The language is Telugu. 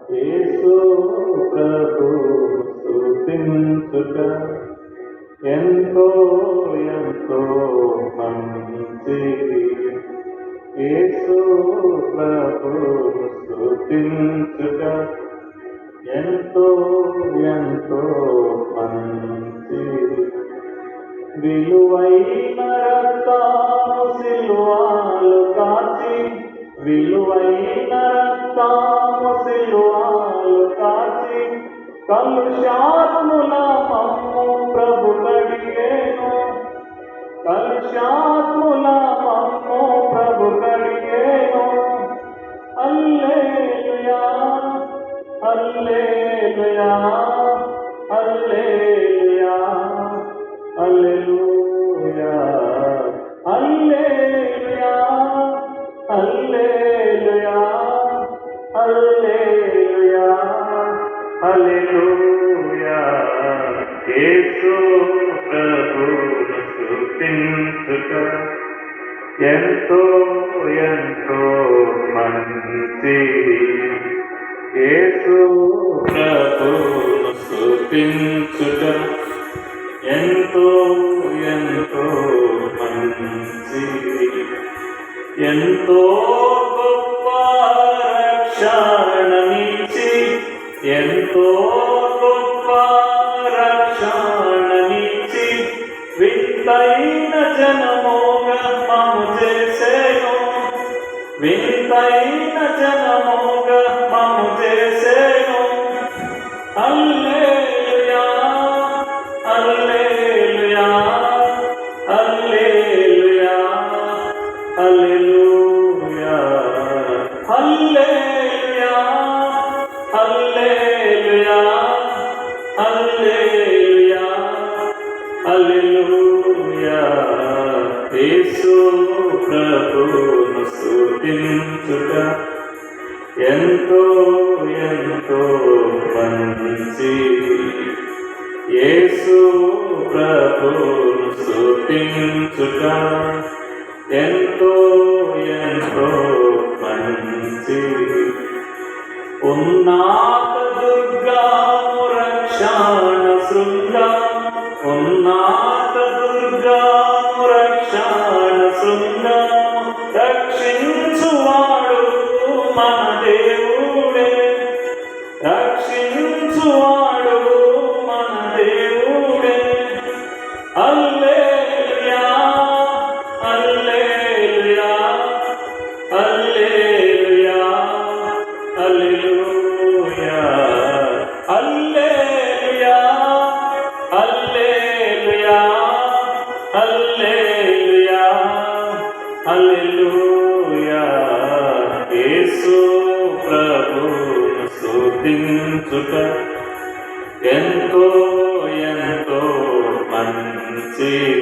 యేసు ప్రభు స్తుతించుట ఎంతో ఎంతో మంచిది. యేసు ప్రభు స్తుతించుట ఎంతో ఎంతో మంచిది. విలువైన రక్తము సిలువలో కాచి, విలువైన రక్తము సిలువలో కాచి, కలుషాత్ముల మమ్ము ప్రభు కడిగేను, కలుషాత్ముల మమ్ము ప్రభు కడిగేను. హల్లెలూయా హల్లెలూయా హల్లెలూయా హల్లెలూయా హల్లెలూయా హల్లెలూయా హల్లెలూయా హల్లెలూయా. యేసు ప్రభువును స్తుతించుట ఎంతో ఎంతో మంచిది. యేసు ప్రభువును స్తుతించుట ఎంతో ఎంతో మంచిది. ఎంతో గొప్ప రక్షణనిచ్చి, ఎంతో గొప్ప రక్షణనిచ్చి, వింతైన జనముగా మమ్ము చేసేను, వింతైన జనముగా మమ్ము చేసేను. హల్లెలూయా హల్లెలూయా హల్లెలూయా హల్లెలూయా హల్లెలూయా హల్లెలూయా హల్లెలూయా హల్లెలూయా. యేసు ప్రభువును స్తుతించుట ఎంతో ఎంతో మంచిది. యేసు ప్రభువును స్తుతించుట ఎంతో ఎంతో మంచిది. ఉన్నత దుర్గము రక్షణ శృంగం, ఉన్నత దుర్గము రక్షణ శృంగం, రక్షించువాడు మన దేవుడే, రక్షించువాడు మన దేవుడే. హల్లెలూయా హల్లెలూయా హల్లెలూయా హల్లెలూయా హల్లెలూయా హల్లెలూయా హల్లెలూయా హల్లెలూయా. యేసు ప్రభువును స్తుతించుట ఎంతో ఎంతో మంచిది.